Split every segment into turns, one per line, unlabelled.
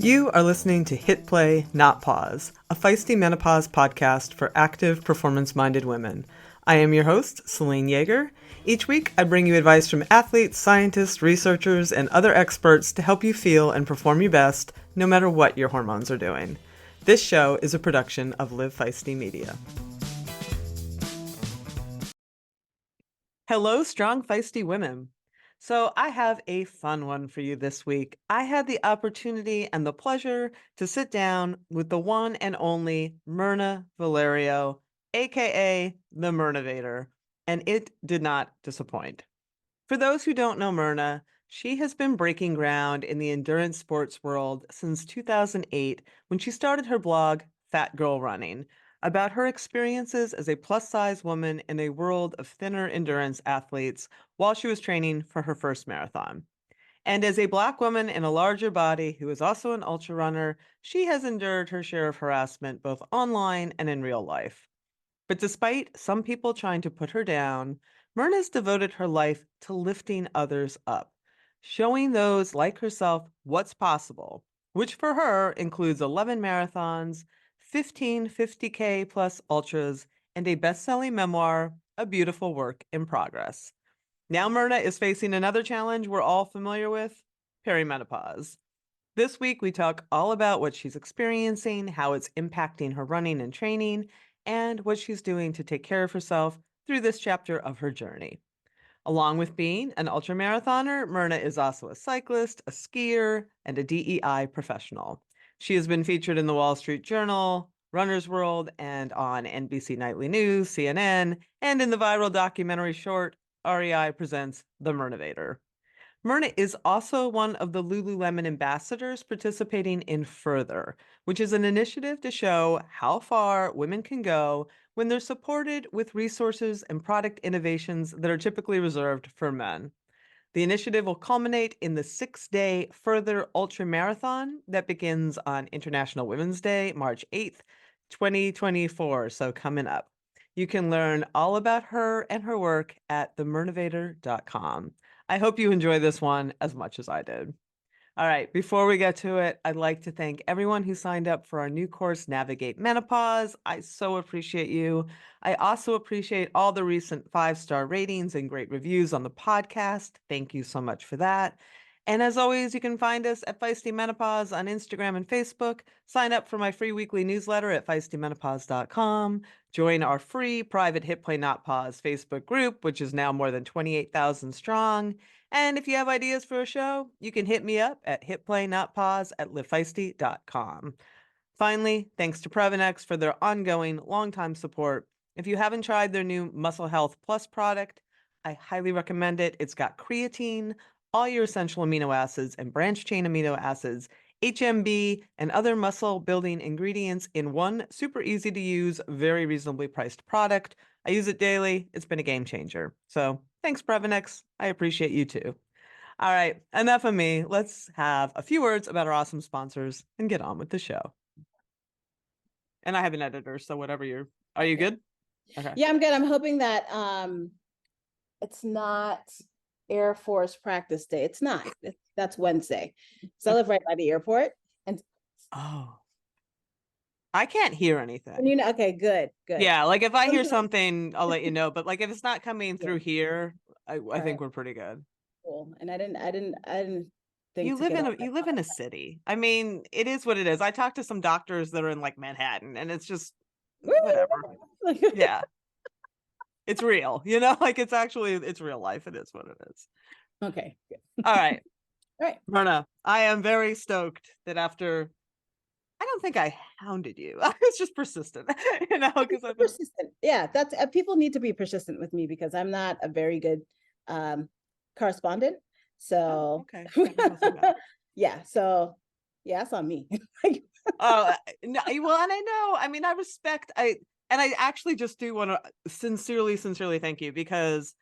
You are listening to Hit Play, Not Pause, a feisty menopause podcast for active, performance-minded women. I am your host, Celine Yeager. Each week, I bring you advice from athletes, scientists, researchers, and other experts to help you feel and perform your best, no matter what your hormones are doing. This show is a production of Live Feisty Media. Hello, strong, feisty women. So I have a fun one for you this week. I had the opportunity and the pleasure to sit down with the one and only Mirna Valerio, aka the Mirnavator, and it did not disappoint. For those who don't know Mirna, she has been breaking ground in the endurance sports world since 2008 when she started her blog, Fatgirlrunning, about her experiences as a plus-size woman in a world of thinner endurance athletes while she was training for her first marathon. And as a Black woman in a larger body who is also an ultrarunner, she has endured her share of harassment both online and in real life. But despite some people trying to put her down, Myrna's devoted her life to lifting others up, showing those like herself what's possible, which for her includes 11 marathons, 15 50K plus ultras, and a best-selling memoir, A Beautiful Work in Progress. Now Myrna is facing another challenge we're all familiar with, perimenopause. This week, we talk all about what she's experiencing, how it's impacting her running and training, and what she's doing to take care of herself through this chapter of her journey. Along with being an ultramarathoner, Mirna is also a cyclist, a skier, and a DEI professional. She has been featured in the Wall Street Journal, Runner's World, and on NBC Nightly News, CNN, and in the viral documentary short, REI Presents The Mirnavator. Mirna is also one of the Lululemon ambassadors participating in Further, which is an initiative to show how far women can go when they're supported with resources and product innovations that are typically reserved for men. The initiative will culminate in the 6-day Further ultramarathon that begins on International Women's Day, March 8th, 2024, so coming up. You can learn all about her and her work at themirnavator.com. I hope you enjoy this one as much as I did. All right, before we get to it, I'd like to thank everyone who signed up for our new course, Navigate Menopause. I so appreciate you. I also appreciate all the recent 5-star ratings and great reviews on the podcast. Thank you so much for that. And as always, you can find us at Feisty Menopause on Instagram and Facebook. Sign up for my free weekly newsletter at feistymenopause.com. Join our free private Hit Play Not Pause Facebook group, which is now more than 28,000 strong. And if you have ideas for a show, you can hit me up at hitplaynotpause@livefeisty.com. Finally, thanks to Previnex for their ongoing, long-time support. If you haven't tried their new Muscle Health Plus product, I highly recommend it. It's got creatine, all your essential amino acids and branched-chain amino acids, HMB, and other muscle-building ingredients in one super easy-to-use, very reasonably priced product. I use it daily. It's been a game changer. So thanks, Previnex. I appreciate you too. All right, enough of me. Let's have a few words about our awesome sponsors and get on with the show. And I have an editor, so whatever are you good?
Okay. Yeah, I'm good. I'm hoping that it's not Air Force practice day. It's not. That's Wednesday. So I live right by the airport. And
I can't hear anything.
Okay, good.
Yeah, like if I hear something, I'll let you know. But like if it's not coming through here, I think we're pretty good.
Cool. And I didn't think
you live in a city. I mean, it is what it is. I talked to some doctors that are in like Manhattan, and it's just whatever. Yeah. It's real, like it's real life. It is what it is.
Okay. Good.
All right.
All right.
Mirna, I am very stoked that after, I don't think I hounded you. I was just persistent, because I'm
persistent. Yeah, that's people need to be persistent with me because I'm not a very good correspondent. So
okay.
yeah, so yeah, that's on me.
No, well, and I know, I mean, I respect, and I actually just do want to sincerely thank you because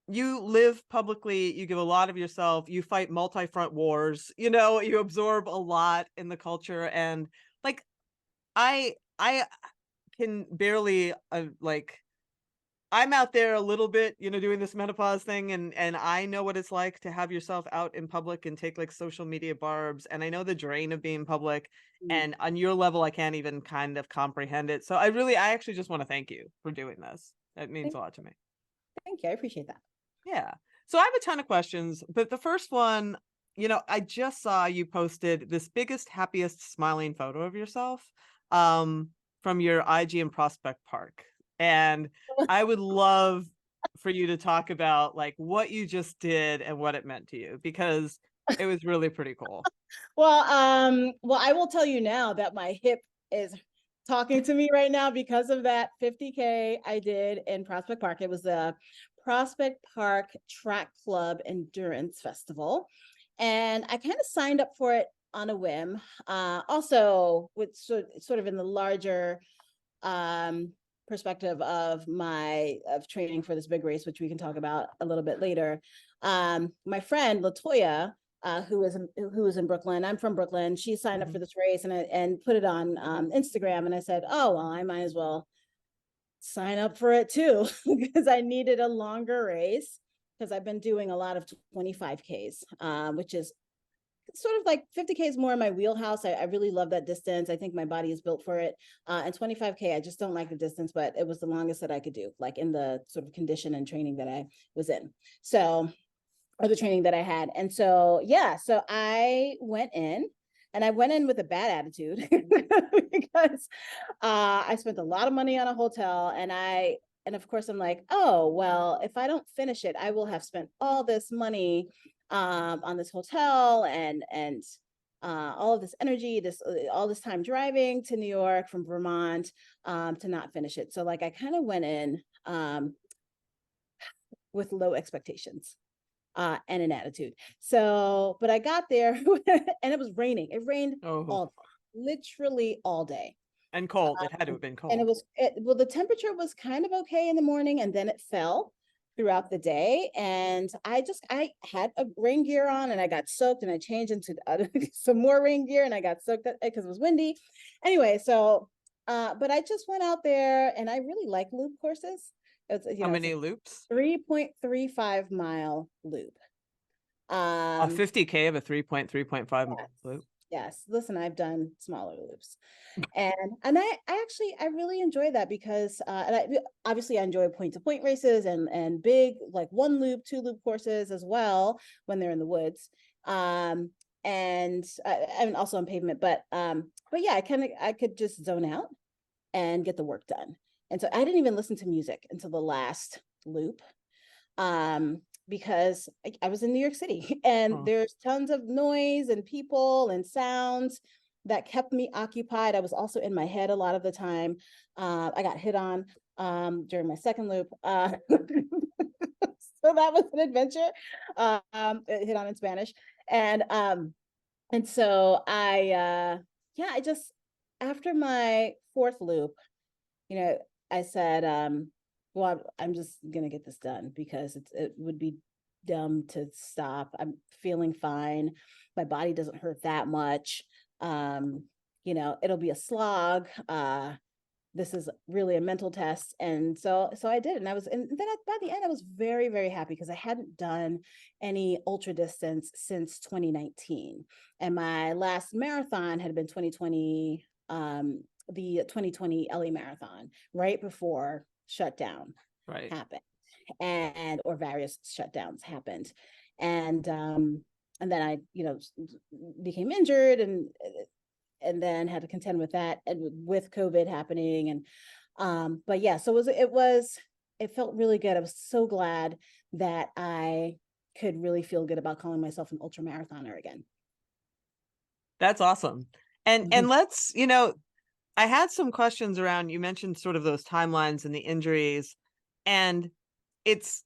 you live publicly, you give a lot of yourself, you fight multi-front wars, you absorb a lot in the culture. And like, I can barely I'm out there a little bit, doing this menopause thing, and I know what it's like to have yourself out in public and take like social media barbs, and I know the drain of being public,
Mm.
and on your level I can't even kind of comprehend it. So I actually just want to thank you for doing this. That means
Thank,
a lot to me.
thank you. I appreciate that.
Yeah. So I have a ton of questions, but the first one, I just saw you posted this biggest, happiest, smiling photo of yourself um, from your IG in Prospect Park. And I would love for you to talk about like what you just did and what it meant to you because it was really pretty cool.
Well, I will tell you now that my hip is talking to me right now because of that 50K I did in Prospect Park. It was the Prospect Park Track Club Endurance Festival. And I kind of signed up for it on a whim. Also, with sort of in the larger perspective of training for this big race, which we can talk about a little bit later. My friend Latoya, who was in Brooklyn. I'm from Brooklyn. She signed up for this race and put it on Instagram. And I said, oh, well, I might as well sign up for it too, because I needed a longer race because I've been doing a lot of 25Ks, which is sort of like 50K is more in my wheelhouse. I really love that distance. I think my body is built for it. And 25K, I just don't like the distance, but it was the longest that I could do, like in the sort of condition and training that I was in. So, or the training that I had. And so, yeah, so I went in and I went in with a bad attitude because I spent a lot of money on a hotel and of course I'm like, oh, well, if I don't finish it, I will have spent all this money on this hotel and all of this energy, all this time driving to New York from Vermont to not finish it. So like I kind of went in with low expectations and an attitude. So, but I got there and it was raining. It rained
Oh,
literally all day.
and cold. It had to have been
And
cold.
well, the temperature was kind of okay in the morning and then it fell throughout the day. And I had a rain gear on and I got soaked and I changed into some more rain gear and I got soaked because it was windy. Anyway, so, but I just went out there and I really like loop courses.
How
It's
many
a
loops?
3.35 mile loop.
A
Um,
50K of a 3.3.5
yes,
loop.
yes. Listen, I've done smaller loops. And I really enjoy that because obviously I enjoy point to point races and big like 1 loop 2 loop courses as well when they're in the woods and also on pavement but yeah I could just zone out and get the work done. And so I didn't even listen to music until the last loop because I was in New York City and
Oh.
there's tons of noise and people and sounds that kept me occupied. I was also in my head a lot of the time. I got hit on during my second loop. So that was an adventure. Hit on in Spanish. And so I just, after my fourth loop, you know, I said, well, I'm just gonna get this done because it would be dumb to stop. I'm feeling fine. My body doesn't hurt that much. It'll be a slog. This is really a mental test. And so I did. And then by the end, I was very, very happy because I hadn't done any ultra distance since 2019. And my last marathon had been 2020, the 2020 LA Marathon, right before shutdown
Right.
happened or various shutdowns happened. And then I, became injured and then had to contend with that and with COVID happening. And but yeah, so it felt really good. I was so glad that I could really feel good about calling myself an ultramarathoner again.
That's awesome. And
Mhm.
and let's, I had some questions around you mentioned sort of those timelines and the injuries, and it's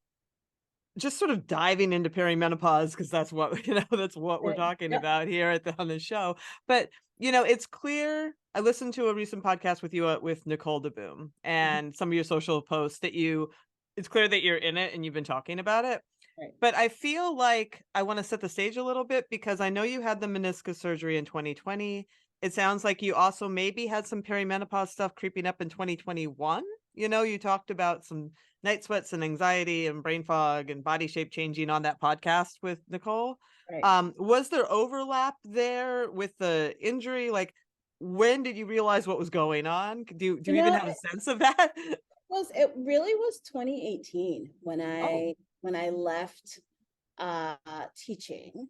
just sort of diving into perimenopause because that's what, that's what we're talking
Yep.
about here on the show. But, it's clear. I listened to a recent podcast with you with Nicole DeBoom
Mhm.
and some of your social posts it's clear that you're in it and you've been talking about it.
Right.
But I feel like I want to set the stage a little bit because I know you had the meniscus surgery in 2020. It sounds like you also maybe had some perimenopause stuff creeping up in 2021. You talked about some night sweats and anxiety and brain fog and body shape changing on that podcast with Nicole.
Right.
Was there overlap there with the injury? Like, when did you realize what was going on? Do
You
you even
know,
have a sense of that?
it really was 2018 when
Oh.
I left teaching.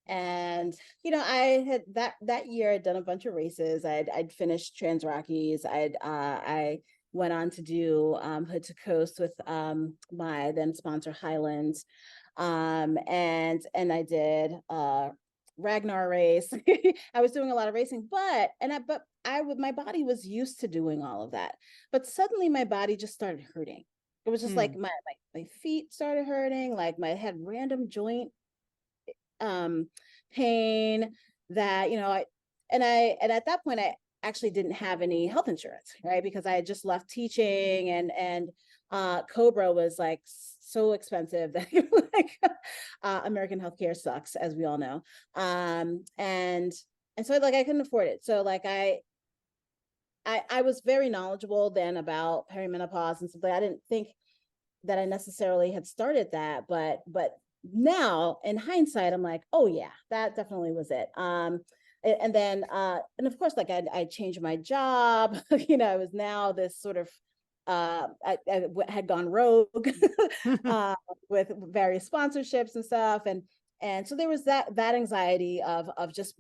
And I had that year I'd done a bunch of races. I'd finished Trans Rockies. I went on to do Hood to Coast with my then sponsor Highlands. And I did Ragnar race. I was doing a lot of racing, but my body was used to doing all of that. But suddenly my body just started hurting. It was just like
Hmm.
my feet started hurting, like my had random joint pain that, and at that point I actually didn't have any health insurance, right? Because I had just left teaching, and Cobra was like so expensive that like American healthcare sucks, as we all know. And so like I couldn't afford it. So like I was very knowledgeable then about perimenopause and stuff. I didn't think that I necessarily had started that, but now in hindsight, I'm like, oh yeah, that definitely was it. And then and of course, like I changed my job. I was now this sort of I had gone rogue with various sponsorships and stuff, and so there was that anxiety of just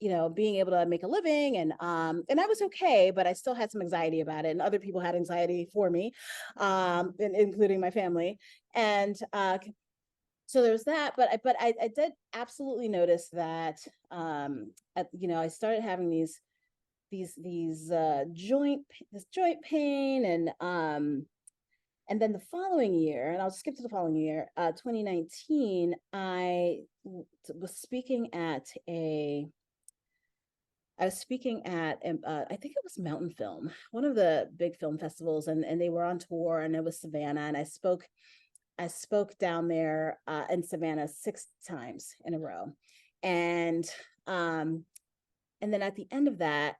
being able to make a living, and I was okay, but I still had some anxiety about it, and other people had anxiety for me, including my family. And so there was that, but I did absolutely notice that I started having these joint pain, and then the following year, and I'll skip to the following year, 2019, was speaking at a I was speaking at, I think it was Mountain Film, one of the big film festivals, and they were on tour, and it was Savannah, and I spoke down there in Savannah 6 times in a row, and um, and then at the end of that,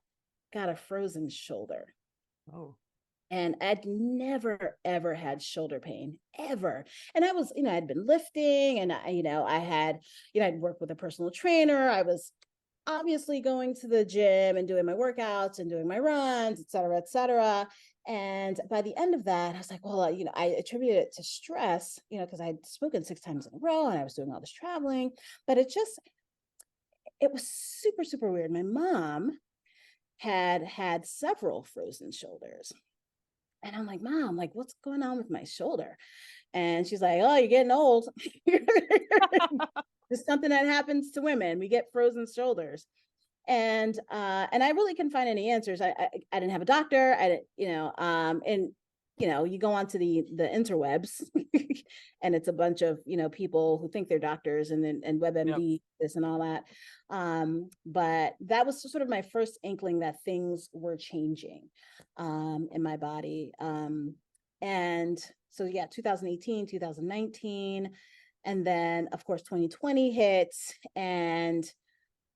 got a frozen shoulder.
Oh.
And I'd never ever had shoulder pain ever. And I was, I'd been lifting, and I had, I'd worked with a personal trainer. I was obviously going to the gym and doing my workouts and doing my runs, et cetera, et cetera. And by the end of that, I was like, well, I attributed it to stress, because I'd spoken 6 times in a row and I was doing all this traveling. But it was super, super weird. My mom had several frozen shoulders. And I'm like, Mom, like, what's going on with my shoulder? And she's like, oh, you're getting old. It's something that happens to women. We get frozen shoulders. And I really couldn't find any answers. I didn't have a doctor. I didn't, and you go onto the interwebs and it's a bunch of people who think they're doctors, and
Yep.
WebMD, this and all that. But that was sort of my first inkling that things were changing in my body. And so yeah, 2018, 2019, and then of course 2020 hits, and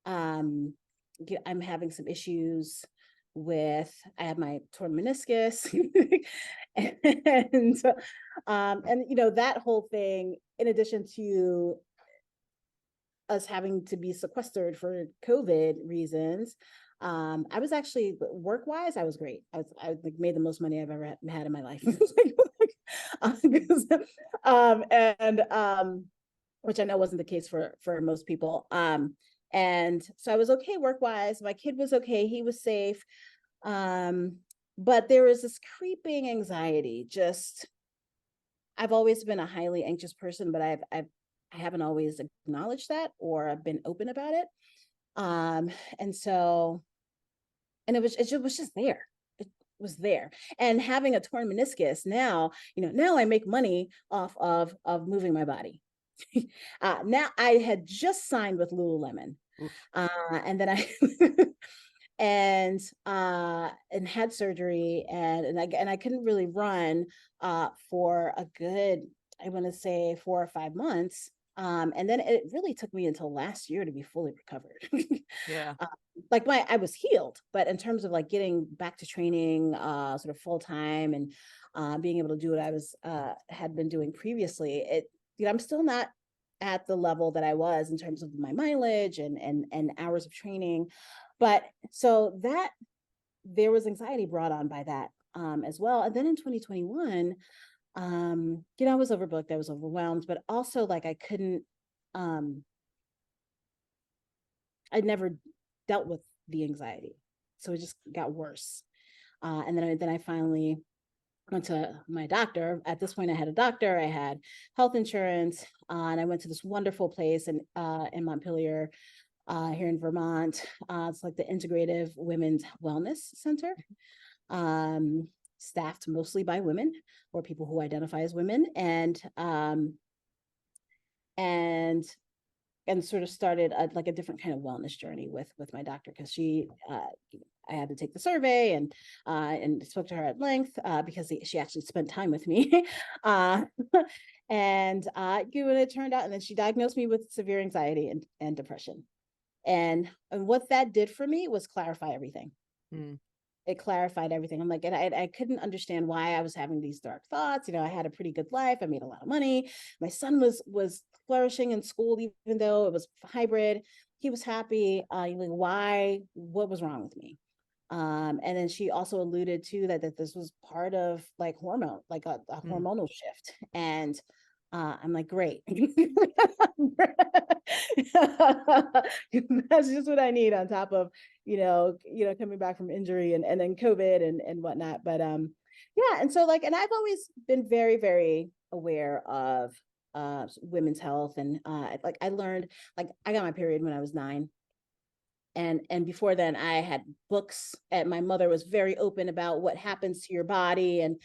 I'm having some issues with, I have my torn meniscus, and that whole thing, in addition to us having to be sequestered for COVID reasons. I was actually, work wise, I was great. I like made the most money I've ever had in my life. And which I know wasn't the case for most people. And so I was okay work wise. My kid was okay. He was safe. But there was this creeping anxiety. Just, I've always been a highly anxious person, but I haven't always acknowledged that or been open about it. And so, and it was just there. It was there. And having a torn meniscus now, now I make money off of moving my body. Now I had just signed with Lululemon,
Oof.
and then I and had surgery, and I couldn't really run for a good, I want to say 4 or 5 months. And then it really took me until last year to be fully recovered.
Yeah.
uh, like I was healed, but in terms of like getting back to training sort of full time, and being able to do what I was had been doing previously, I'm still not at the level that I was in terms of my mileage and hours of training. But so that there was anxiety brought on by that as well. And then in 2021, I was overbooked, I was overwhelmed, but also like I couldn't, I never dealt with the anxiety. So it just got worse. And then I finally went to my doctor. At this point, I had a doctor, I had health insurance, and I went to this wonderful place in Montpelier, here in Vermont. It's like the Integrative Women's Wellness Center, staffed mostly by women or people who identify as women, and sort of started like a different kind of wellness journey with my doctor, because I had to take the survey and spoke to her at length because she actually spent time with me. And it turned out, and then she diagnosed me with severe anxiety and depression. And what that did for me was clarify everything. It clarified everything. I'm like, and I couldn't understand why I was having these dark thoughts. I had a pretty good life. I made a lot of money. My son was flourishing in school, even though it was hybrid. He was happy. Why? What was wrong with me? And then she also alluded to that this was part of like hormone, like a hormonal shift. And I'm like, great. That's just what I need on top of, coming back from injury and then COVID and whatnot. But yeah. And so and I've always been very, very aware of women's health. And I learned, I got my period when I was 9. And before then I had books, and my mother was very open about what happens to your body. And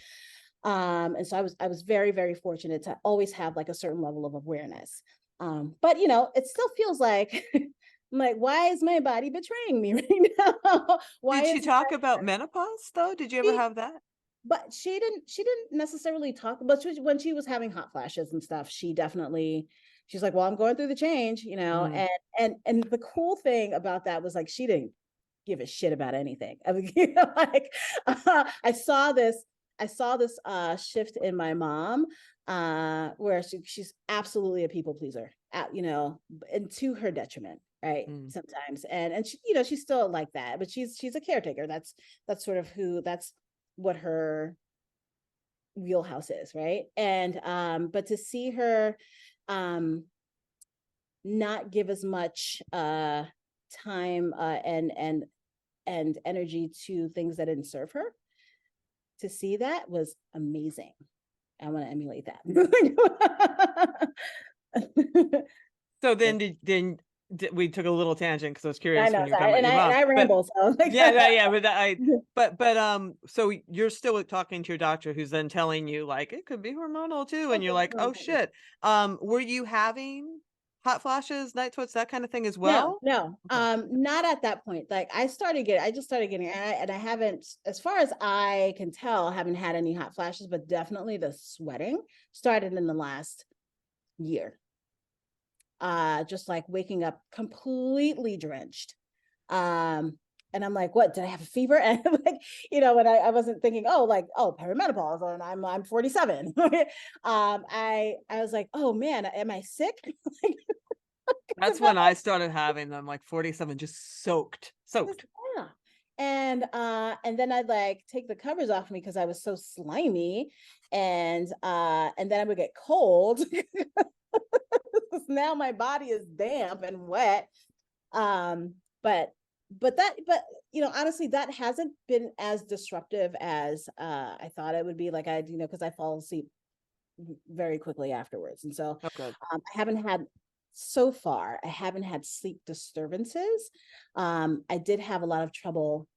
so I was very, very fortunate to always have like a certain level of awareness. But it still feels like I'm like, why is my body betraying me right now? Why
Did she
is
talk about menopause though? Did you ever have that?
But she didn't necessarily talk, but when she was having hot flashes and stuff, she's like, well, I'm going through the change, and the cool thing about that was like, she didn't give a shit about anything. I mean, I saw this shift in my mom, where she's absolutely a people pleaser, and to her detriment, right? Sometimes, and she, she's still like that, but she's a caretaker. That's sort of that's what her wheelhouse is, right? And but to see her not give as much time and energy to things that didn't serve her, to see that was amazing. I want to emulate that.
So then we took a little tangent because I was curious when you were talking about
and
your mom.
I ramble, so
yeah, but so you're still talking to your doctor, who's then telling you like it could be hormonal too, and you're like, oh shit. Were you having hot flashes, night sweats, that kind of thing as well?
No,
Okay.
not at that point. Like I just started getting, and I haven't, as far as I can tell, haven't had any hot flashes, but definitely the sweating started in the last year. Just like waking up completely drenched. And I'm like, what, did I have a fever? And like, when I wasn't thinking, perimenopause, and I'm 47. I was like, oh man, am I sick?
That's when I started having them, like 47, just soaked.
Yeah. And then I'd like take the covers off me because I was so slimy. And then I would get cold. Now my body is damp and wet. But honestly, that hasn't been as disruptive as I thought it would be. Like because I fall asleep very quickly afterwards. And so so far, I haven't had sleep disturbances. I did have a lot of trouble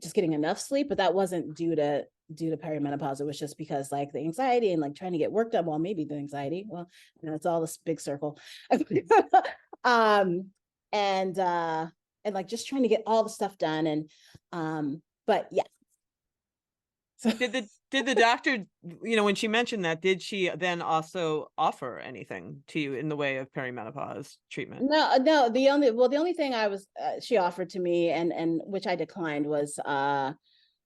just getting enough sleep, but that wasn't due to perimenopause. It was just because like the anxiety and like trying to get work done. Well, maybe the anxiety. Well, it's all this big circle. And like just trying to get all the stuff done. And but yeah.
So did the doctor, when she mentioned that, did she then also offer anything to you in the way of perimenopause treatment?
No. The only thing she offered to me, and which I declined, was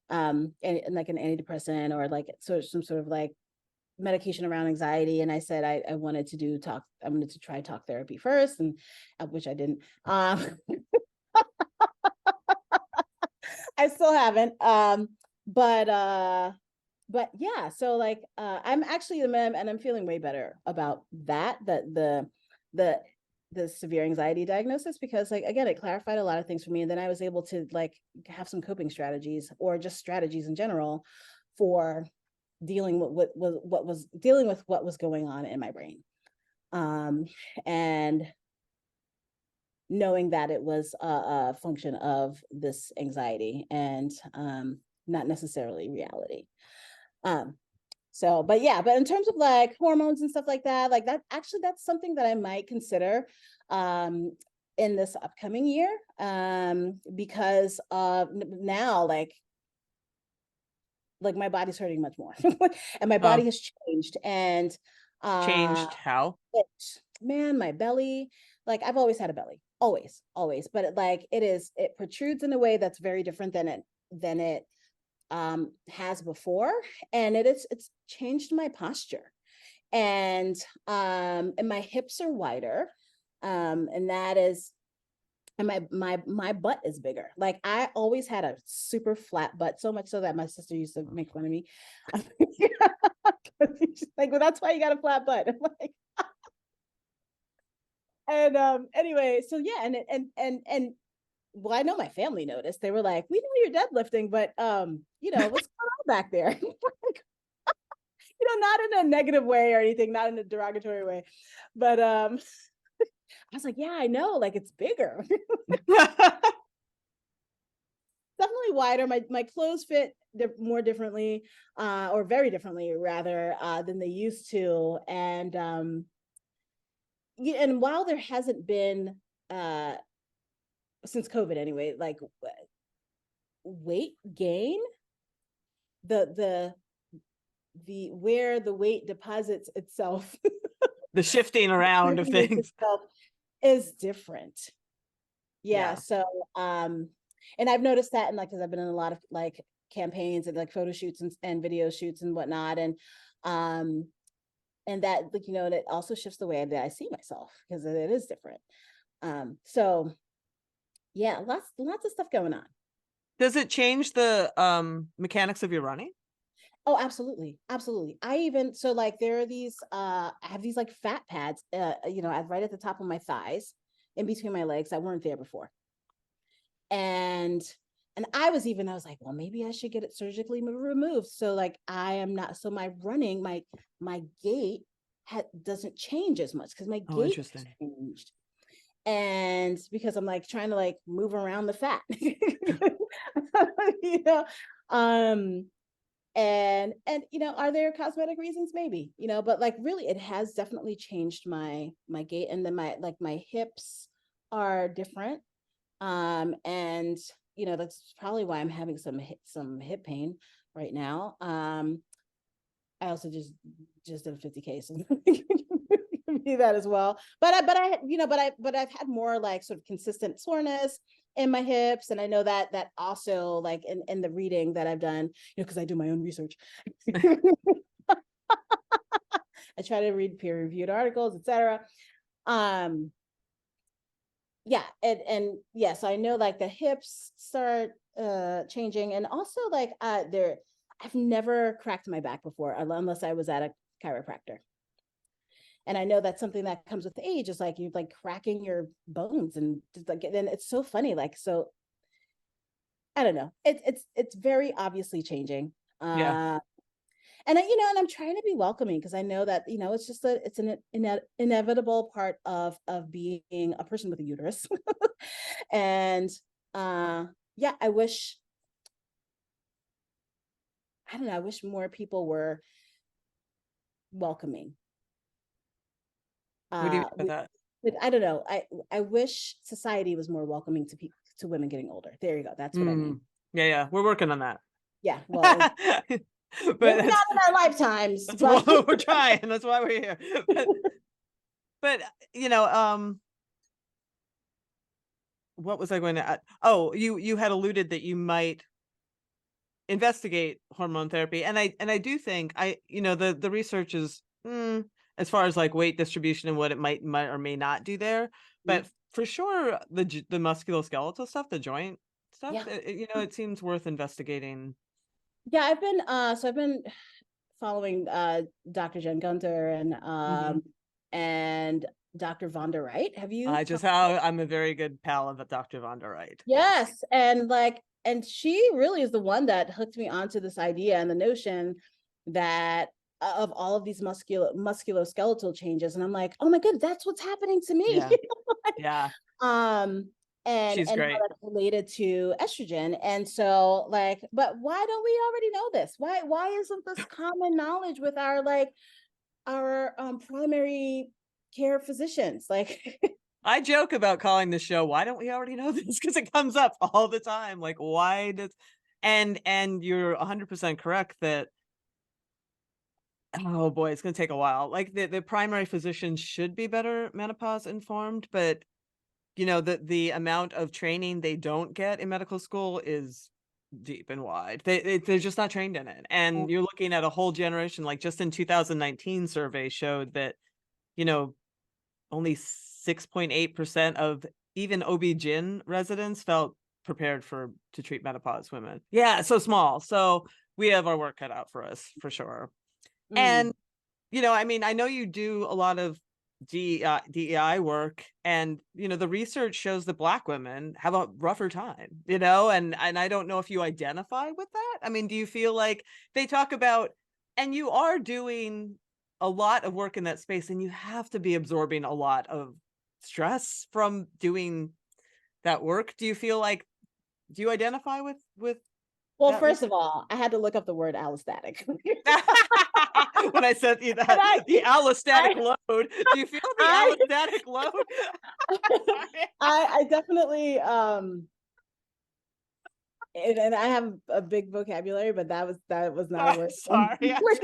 and like an antidepressant or like some sort of like medication around anxiety. And I said I wanted to try talk therapy first, and which I didn't. I still haven't. But yeah, so like I'm actually and I'm feeling way better about that the the severe anxiety diagnosis, because like again it clarified a lot of things for me, and then I was able to like have some coping strategies, or just strategies in general, for dealing with what was going on in my brain, and knowing that it was a function of this anxiety, and not necessarily reality. So, but yeah, but in terms of like hormones and stuff like that actually that's something that I might consider in this upcoming year, because now like my body's hurting much more, and my body has changed, and
Changed how?
man, my belly, like I've always had a belly, always, but it protrudes in a way that's very different than it has before, and it's changed my posture, and my hips are wider, and that is, and my butt is bigger. Like I always had a super flat butt, so much so that my sister used to make fun of me. She's like, well, that's why you got a flat butt. I'm like, and anyway, so yeah, and well, I know my family noticed. They were like, we know you're deadlifting, but what's going on back there? Like, not in a negative way or anything, not in a derogatory way. But I was like, yeah, I know, like it's bigger. Definitely wider. My clothes fit more differently, or very differently rather, than they used to. And while there hasn't been since COVID anyway, like weight gain, the where the weight deposits itself,
the shifting around of things
is different.
Yeah.
So and I've noticed that, and like, because I've been in a lot of like campaigns and like photo shoots and video shoots and whatnot, and that, like, and it also shifts the way that I see myself, because it is different. So yeah, lots of stuff going on.
Does it change the mechanics of your running?
Oh, absolutely. I even, so like there are these I have these like fat pads, right at the top of my thighs, in between my legs, that weren't there before. And I was like, well, maybe I should get it surgically removed, so like I am not, so my running, my gait doesn't change as much, because my gait changed. And because I'm like trying to like move around the fat, and are there cosmetic reasons? Maybe, but like really it has definitely changed my gait, and then my hips are different, and that's probably why I'm having some hip pain right now. I also just did a 50K, so be that as well. But I've had more like sort of consistent soreness in my hips, and I know that also, like in the reading that I've done, because I do my own research. I try to read peer-reviewed articles, etc. Yeah, and yes, I know like the hips start changing, and also like I've never cracked my back before, unless I was at a chiropractor. And I know that's something that comes with age, is like you're like cracking your bones, and like, then it's so funny, like, so I don't know, it's very obviously changing.
Yeah.
And and I'm trying to be welcoming, because I know that it's just it's an inevitable part of being a person with a uterus. And yeah, I wish more people were welcoming.
What do you mean by that?
I don't know. I wish society was more welcoming to women getting older. There you go. That's what I mean.
Yeah. We're working on that.
Yeah. Well, maybe not in our lifetimes.
That's why we're trying. That's why we're here. But what was I going to add? Oh, you had alluded that you might investigate hormone therapy. And I do think the research is as far as like weight distribution and what it might or may not do there, but for sure the musculoskeletal stuff, the joint stuff,
Yeah.
it seems worth investigating.
Yeah, I've been following Dr. Jen Gunther
Mhm.
and Dr. Von der Wright. Have you
I'm a very good pal of Dr. Von der Wright.
Yes, and like, and she really is the one that hooked me onto this idea and the notion that of all of these musculoskeletal changes, and I'm like, oh my god, that's what's happening to me.
Yeah. Yeah.
um
She's
and how
great.
that's related to estrogen. And so like, but why don't we already know this? Why isn't this common knowledge with our like our primary care physicians? Like
I joke about calling the show, "Why don't we already know this?" Because it comes up all the time. Like, why does and you're 100% correct that oh boy, it's gonna take a while. Like the primary physician should be better menopause informed, but the amount of training they don't get in medical school is deep and wide. They're just not trained in it. And you're looking at a whole generation, like just in 2019 survey showed that, you know, only 6.8% of even OB-GYN residents felt prepared to treat menopause women. Yeah, so small. So we have our work cut out for us for sure. And I mean, I know you do a lot of DEI work, and the research shows that Black women have a rougher time. And I don't know if you identify with that. I mean, do you feel like they talk about, and you are doing a lot of work in that space, and you have to be absorbing a lot of stress from doing that work. Do you feel like, do you identify with
well,
that
first
research?
of all, I had to look up the word allostatic.
When I said the
And
the allostatic
I,
load, do you feel the
I,
allostatic load? Sorry.
I definitely, and I have a big vocabulary, but that was not a
Oh,
word.
sorry,
Like,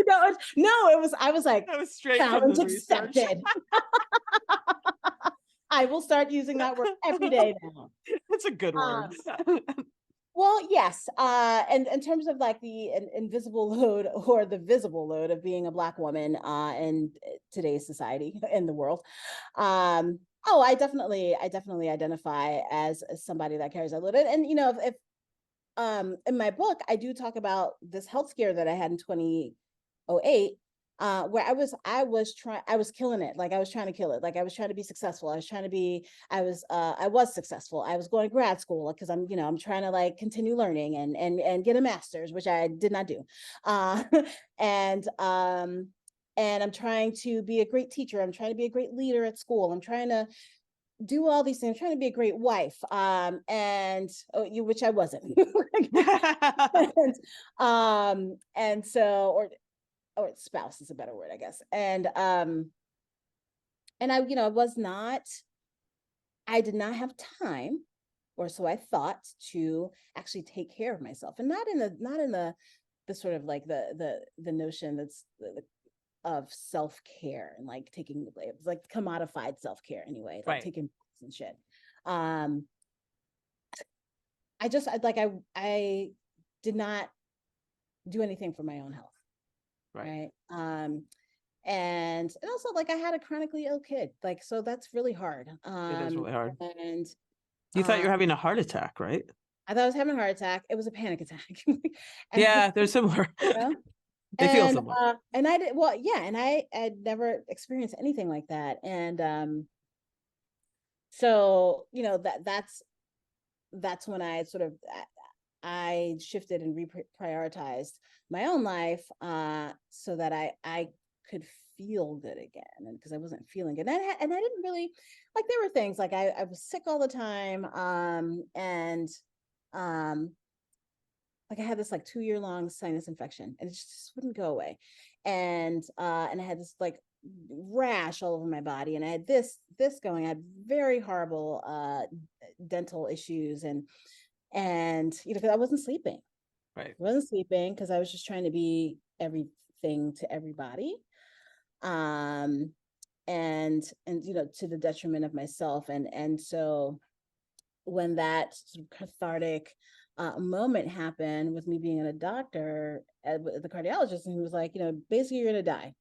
no, it was, I was like,
that was straight from
challenge
the research.
accepted. I will start using that word every day now.
It's a good word.
Um, Well, yes. And in terms of like the invisible load or the visible load of being a Black woman in today's society in the world. Oh, I definitely identify as somebody that carries that load. And if in my book, I do talk about this health scare that I had in 2008, where I was killing it. Like I was trying to kill it. Like I was trying to be successful. I was successful. I was going to grad school because I'm trying to like continue learning and get a master's, which I did not do. Uh, and I'm trying to be a great teacher. I'm trying to be a great leader at school. I'm trying to do all these things. I'm trying to be a great wife. Which I wasn't. And so, or spouse is a better word, I guess. And I did not have time, or so I thought, to actually take care of myself. And not in the sort of like the notion of self-care and like taking, it was like commodified self-care anyway, like
Right,
taking pills and shit. Um I did not do anything for my own health.
right.
Right. And also like I had a chronically ill kid, like, so that's really hard.
It is really hard.
And
You thought you
uh
were having a heart attack, right?
I thought I was having a heart attack. It was a panic attack. And
Yeah, they're similar.
you know,
They feel similar.
and I did, well, yeah, and I had never experienced anything like that. And so that's when I sort of I shifted and reprioritized my own life, so that I could feel good again, and because I wasn't feeling good, and I didn't really, like, there were things like I was sick all the time, and um like I had this like 2 year long sinus infection, and it just wouldn't go away, and I had this like rash all over my body, and I had this going. I had very horrible dental issues, and because I wasn't sleeping.
Right.
I wasn't sleeping because I was just trying to be everything to everybody. Um and to the detriment of myself. And so when that sort of cathartic moment happened with me being a doctor at the cardiologist, and he was like, basically you're gonna die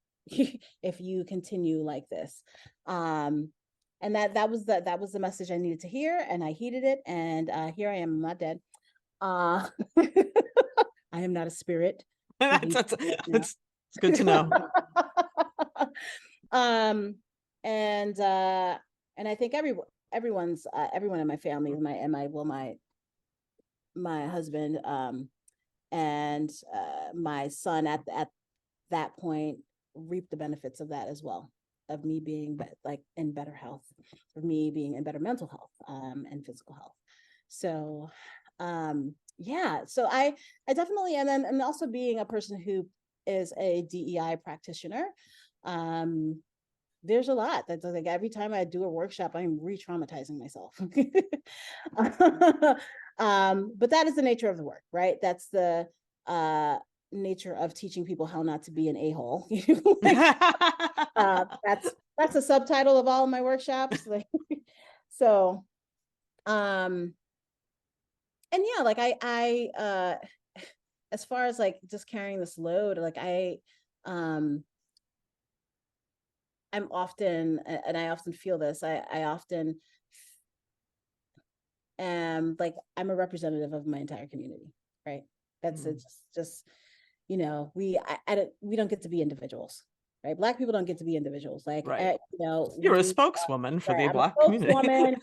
if you continue like this. And that was the message I needed to hear, and I heeded it, and here I am. I'm not dead. I am not a spirit.
It's good to know.
And I think everyone in my family, my husband, and my son at that point reaped the benefits of that as well, of me being in better health, of me being in better mental health, and physical health. So yeah, so I definitely, and then and also being a person who is a DEI practitioner, there's a lot that's like every time I do a workshop, I'm re-traumatizing myself. But that is the nature of the work, right? That's the nature of teaching people how not to be an a-hole. That's a subtitle of all of my workshops. So and yeah, like I as far as like just carrying this load, like I'm often, and I often feel this, I often am like, I'm a representative of my entire community, right? That's it's just, we don't get to be individuals, right? Black people don't get to be individuals. Like,
right. You're a spokeswoman for the
I'm
Black
a
community.
spokeswoman.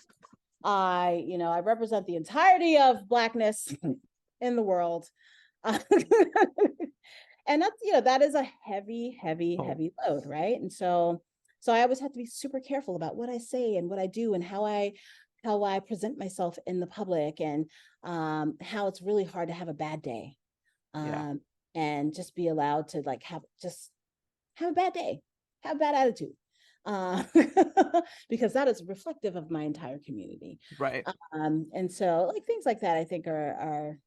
I represent the entirety of Blackness in the world. And that's, that is a heavy load, right? And so I always have to be super careful about what I say and what I do and how I present myself in the public, and how it's really hard to have a bad day, and just be allowed to like have a bad day, have a bad attitude, because that is reflective of my entire community,
right?
And so like things like that, I think are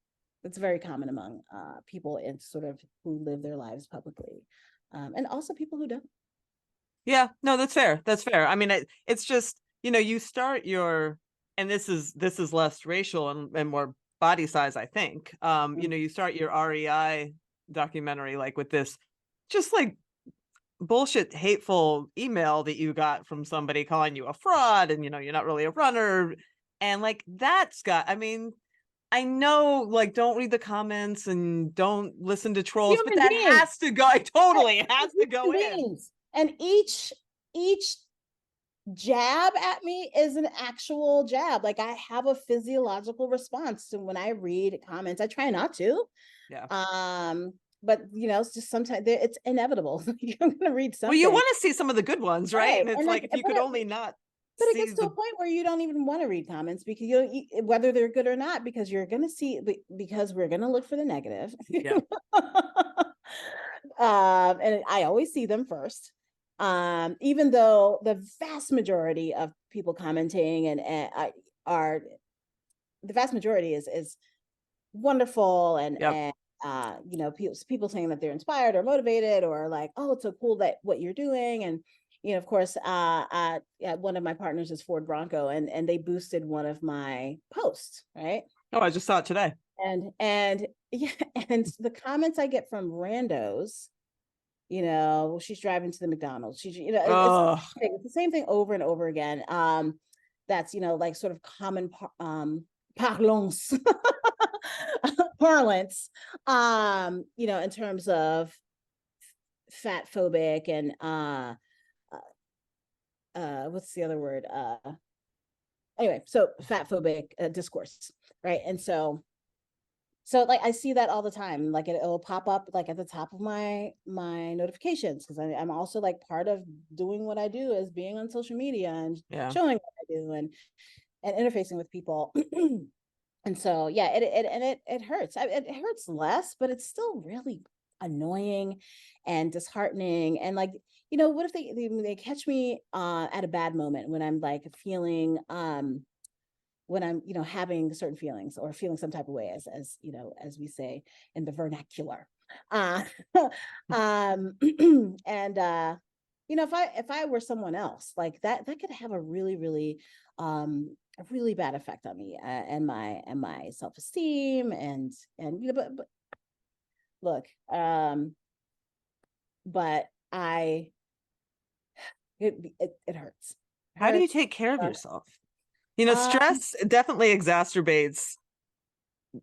it's very common among people in sort of who live their lives publicly, and also people who don't.
Yeah, no, that's fair. That's fair. I mean, it's just, you start and this is less racial and more body size, I think. You start your REI documentary like with this just like bullshit hateful email that you got from somebody calling you a fraud, and you're not really a runner. And like I mean, I know, like, don't read the comments and don't listen to trolls, but
Human
that
beings.
has to go. Totally has to go in.
And each jab at me is an actual jab. Like, I have a physiological response to when I read comments. I try not to.
Yeah.
But it's just sometimes it's inevitable. You're gonna read something.
Well, you want to see some of the good ones, right? And it's like, if you could only not.
But it gets to a point where you don't even want to read comments, because whether they're good or not, because you're going to see, because we're going to look for the negative.
Yeah.
And I always see them first. Even though the vast majority of people commenting are the vast majority is wonderful, and people saying that they're inspired or motivated, or like, oh, it's so cool that what you're doing. And of course, one of my partners is Ford Bronco, and they boosted one of my posts, right?
Oh, I just saw it today.
And yeah, and the comments I get from randos, she's driving to the McDonald's. She's, it's the same thing over and over again. That's, like sort of common parlance, parlance, in terms of fat phobic and what's the other word? Anyway, so fat phobic discourse, right? And so like I see that all the time. Like it'll pop up like at the top of my notifications, because I'm also like part of doing what I do is being on social media and showing what I do and interfacing with people. And so yeah, it hurts. It hurts less, but it's still really annoying and disheartening. And like, what if they catch me at a bad moment when I'm like feeling when I'm having certain feelings or feeling some type of way, as as we say in the vernacular. And if I were someone else, like that could have a a really bad effect on me, and my self-esteem, and but look, but it hurts.
How do you
Hurts.
take care of
uh,
yourself?
um,
Stress definitely exacerbates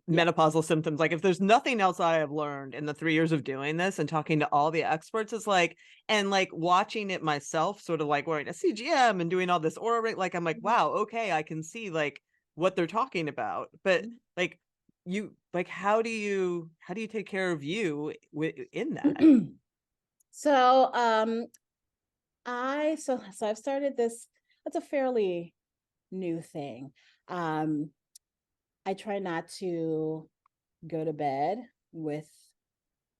yeah.
menopausal symptoms. Like if there's nothing else I have learned in the 3 years of doing this and talking to all the experts, is like, and like watching it myself, sort of like wearing a CGM and doing all this aura rate, like I'm like, wow, okay, I can see like what they're talking about. But like how do you take care of you in that?
So I've started this. It's a fairly new thing. Um, I try not to go to bed with,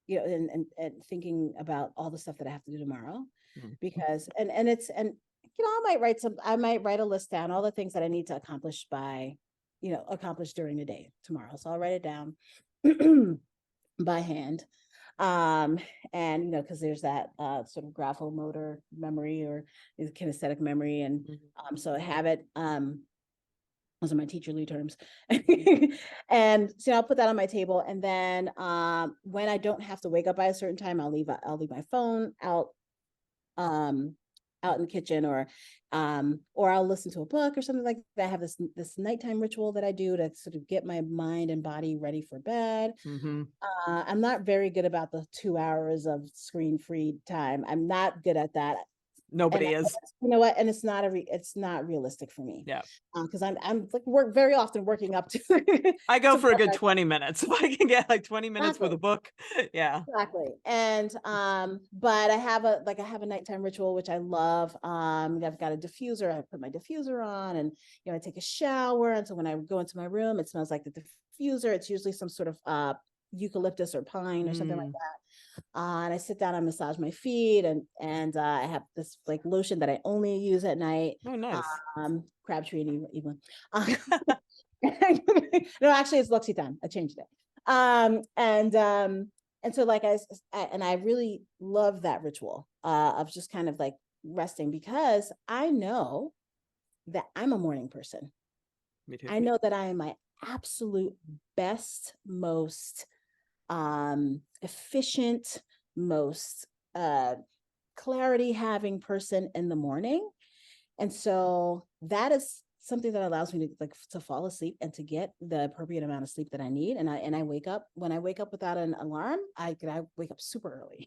and thinking about all the stuff that I have to do tomorrow,
Mm.
because I might write a list down, all the things that I need to accomplish during the day tomorrow. So I'll write it down by hand. um and because there's that sort of graphomotor memory, or is kinesthetic memory, and so I have it. Those are my teacherly terms. And so I'll put that on my table, and then when I don't have to wake up by a certain time, I'll leave my phone um out in the kitchen, or I'll listen to a book or something like that. I have this nighttime ritual that I do to sort of get my mind and body ready for bed.
Mm-hmm.
I'm not very good about the 2 hours of screen-free time. I'm not good at that. And
Nobody is.
you know what? And it's not realistic for me.
Yeah.
Because I'm like very often working up to
I go
to
for a
bed.
good 20 minutes. If I can get like 20 minutes with
Exactly.
a book. Yeah.
Exactly. And but I have a nighttime ritual which I love. I've got a diffuser. I put my diffuser on, and I take a shower. And so when I go into my room, it smells like the diffuser. It's usually some sort of eucalyptus or pine or something like
Mm.
that. And I sit down and massage my feet, and I have this like lotion that I only use at night.
Oh, nice.
Crabtree and Evelyn. No, actually, it's L'Occitane. I changed it. And so I really love that ritual of just kind of like resting, because I know that I'm a morning person.
Me too.
I know that I am my absolute best, most efficient, most clarity having person in the morning. And so that is something that allows me to fall asleep and to get the appropriate amount of sleep that I need. And I wake up, when I wake up without an alarm, I wake up super early.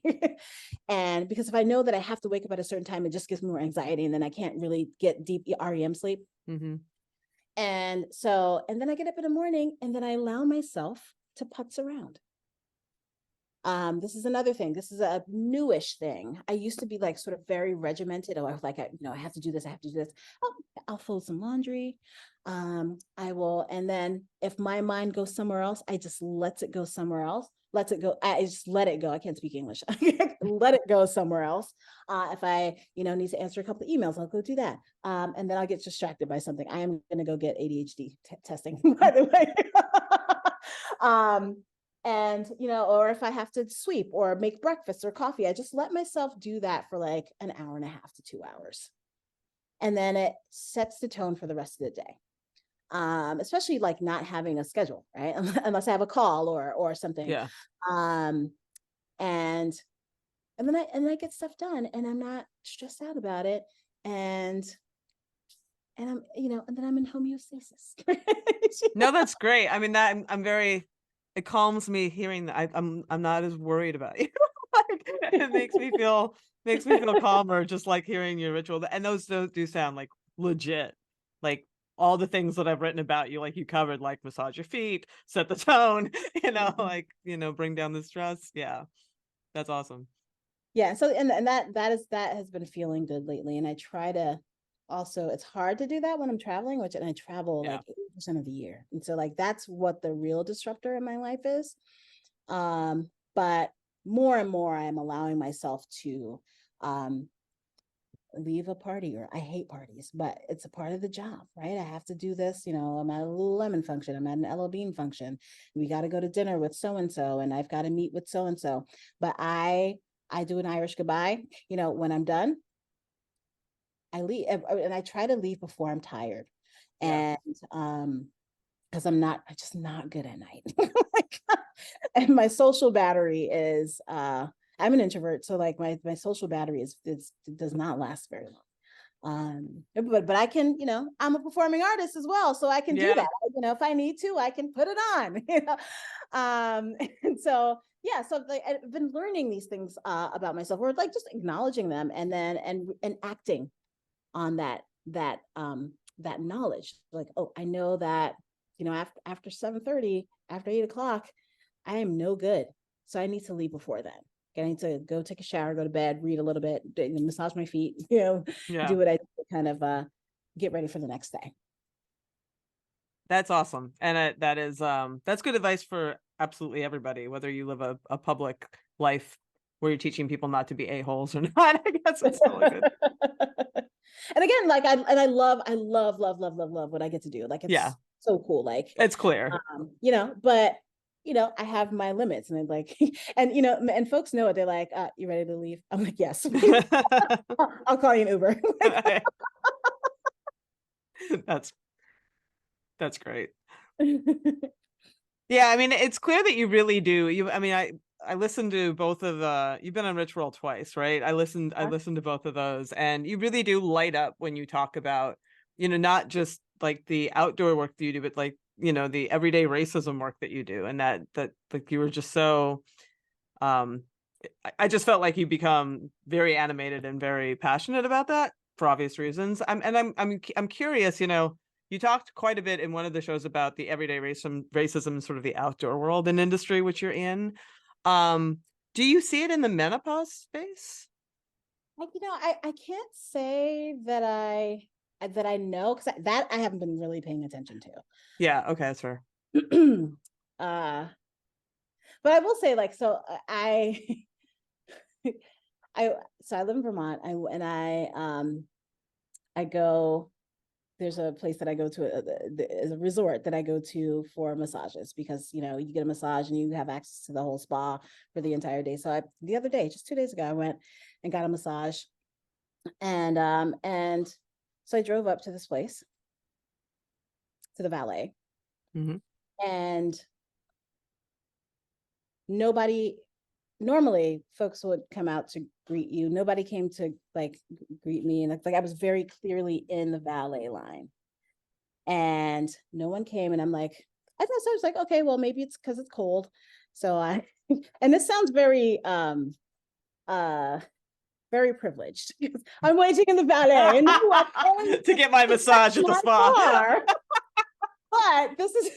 And because if I know that I have to wake up at a certain time, it just gives me more anxiety, and then I can't really get deep REM sleep.
Mm-hmm.
And then I get up in the morning, and then I allow myself to putz around. This is another thing. This is a newish thing. I used to be like sort of very regimented. Oh, I have to do this. I have to do this. I'll fold some laundry. I will, and then if my mind goes somewhere else, I just lets it go somewhere else. Lets it go. I just let it go. I can't speak English. Let it go somewhere else. If I, need to answer a couple of emails, I'll go do that. And then I'll get distracted by something. I am going to go get ADHD testing, by the way. And or if I have to sweep or make breakfast or coffee, I just let myself do that for like an hour and a half to 2 hours, and then it sets the tone for the rest of the day. Especially like not having a schedule, right? Unless I have a call or something.
Yeah.
And then I get stuff done, and I'm not stressed out about it, and I'm and then I'm in homeostasis.
No, that's great. I mean, that I'm very, it calms me hearing that. I'm not as worried about you. Like, it makes me feel calmer just like hearing your ritual. And those do sound like legit. Like all the things that I've written about you, like you covered, like massage your feet, set the tone, like, bring down the stress. Yeah. That's awesome.
Yeah. So and that has been feeling good lately. And I try to also, it's hard to do that when I'm traveling, and I travel
Yeah.
like 80% of the year. And so like that's what the real disruptor in my life is. But more and more I'm allowing myself to leave a party, or I hate parties, but it's a part of the job, right? I have to do this. I'm at a Lululemon function. I'm at an LL Bean function. We got to go to dinner with so-and-so, and I've got to meet with so-and-so. But I do an Irish goodbye, when I'm done. I leave, and I try to leave before I'm tired.
Yeah.
And because I'm just not good at night. Like, and my social battery is I'm an introvert, so like my social battery does not last very long. But I can, I'm a performing artist as well, so I can do
Yeah.
that. If I need to, I can put it on. And so yeah, so like I've been learning these things about myself, or like just acknowledging them, and then and acting on that knowledge. Like, oh, I know that after 7:30, after 8 o'clock, I am no good, so I need to leave before then. I need to go take a shower, go to bed, read a little bit, massage my feet,
Yeah.
do what I do to kind of get ready for the next day.
That's awesome. And that is that's good advice for absolutely everybody, whether you live a public life where you're teaching people not to be a-holes or not. I guess it's still a good.
And again, like I love what I get to do. Like, it's
Yeah.
so cool. Like,
It's clear.
but I have my limits, and I'm like, and folks know it. They're like, you ready to leave? I'm like, yes. I'll call you an Uber.
That's great. Yeah, I mean, it's clear that you really do. I mean, I listened to both of you've been on Rich Roll twice, right? I listened to both of those, and you really do light up when you talk about, not just like the outdoor work that you do, but like, the everyday racism work that you do. And that like you were just so I just felt like you become very animated and very passionate about that for obvious reasons. I'm curious, you talked quite a bit in one of the shows about the everyday racism, sort of the outdoor world and industry which you're in. Do you see it in the menopause space?
Like, I can't say that I know, because that I haven't been really paying attention to.
Yeah, okay, that's fair.
But I will say, like, so I live in Vermont. I go. There's a place that I go to, is a resort that I go to for massages, because you get a massage and you have access to the whole spa for the entire day. So the other day, just 2 days ago, I went and got a massage, and so I drove up to this place, to the valet,
Mm-hmm.
and nobody. Normally, folks would come out to greet you. Nobody came to like greet me, and it's like I was very clearly in the valet line, and no one came. And I'm like, I was like, okay, well, maybe it's because it's cold. So and this sounds very very privileged. I'm waiting in the valet and
to get my massage at the spa.
Car. But this is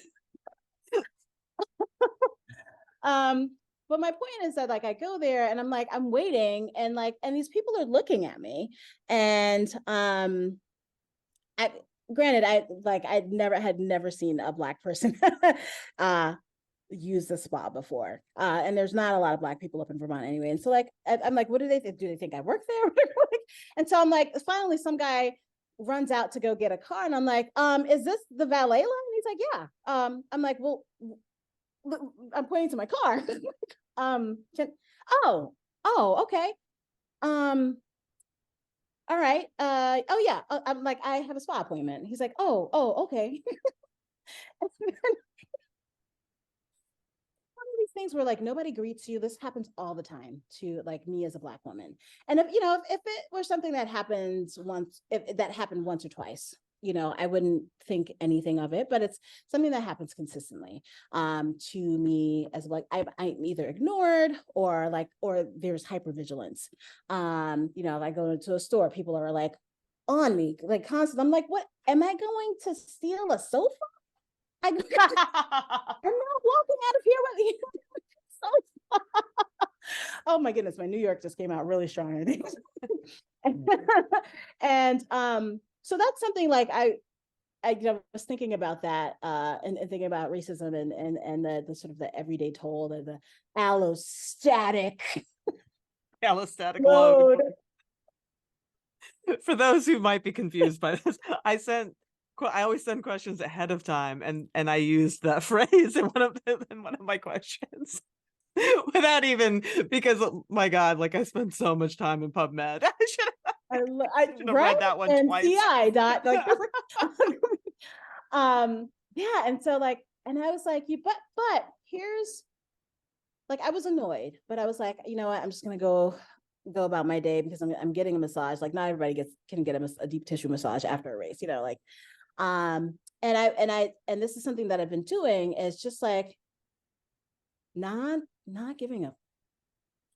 but my point is that, like, I go there and I'm like, I'm waiting, and these people are looking at me, and granted, I'd never seen a Black person use the spa before, and there's not a lot of Black people up in Vermont anyway. And so, like, I'm like, what do they think? Do they think I work there? And so I'm like, finally some guy runs out to go get a car, and I'm like, is this the valet line? And he's like, yeah. I'm like, well, I'm pointing to my car. Okay. All right. Oh yeah. I'm like, I have a spa appointment. He's like, oh, okay. One of these things where, like, nobody greets you. This happens all the time to, like, me as a Black woman. And if it were something that happens once, if that happened once or twice, I wouldn't think anything of it. But it's something that happens consistently to me, as like I'm either ignored or there's hypervigilance. If I go into a store, people are like on me, like, constant. I'm like, what? Am I going to steal a sofa? I'm not walking out of here with you. Oh my goodness, my New York just came out really strong, I think. And so that's something, like, I was thinking about that, and thinking about racism and the sort of the everyday toll, the allostatic
load.
load.
For those who might be confused by this, I always send questions ahead of time, and I used that phrase in one of my questions without even, because, oh my God, like, I spend so much time in PubMed. Should have
right?
read that one
And
twice.
CI dot like, yeah. And so like, and I was like, but here's like, I was annoyed, but I was like, you know what? I'm just gonna go about my day because I'm getting a massage. Like, not everybody can get a deep tissue massage after a race, you know, like, and this is something that I've been doing is just like not giving a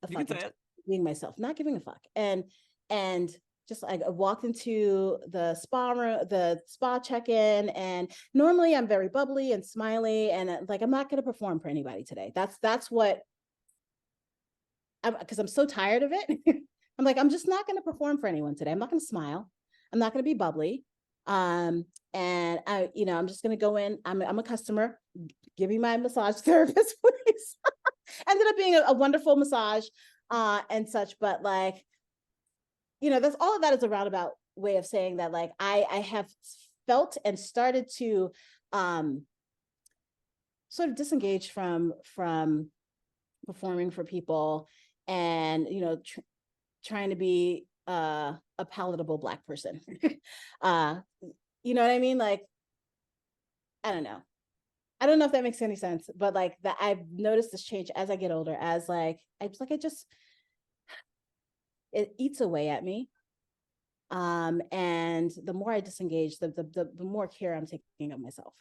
You can
fuck,
say it.
being myself, not giving a fuck. And just like I walked into the spa check-in, and normally I'm very bubbly and smiley, and like I'm not going to perform for anybody today. That's what because I'm so tired of it. I'm like, I'm just not going to perform for anyone today. I'm not going to smile. I'm not going to be bubbly. And I'm just going to go in. I'm a customer. Give me my massage therapist, please. Ended up being a wonderful massage and such, but like, that's all of that is a roundabout way of saying that like I have felt and started to sort of disengage from performing for people, and trying to be a palatable Black person. You know what I mean? Like, I don't know. I don't know if that makes any sense, but like that I've noticed this change as I get older, as like it eats away at me. And the more I disengage, the more care I'm taking of myself.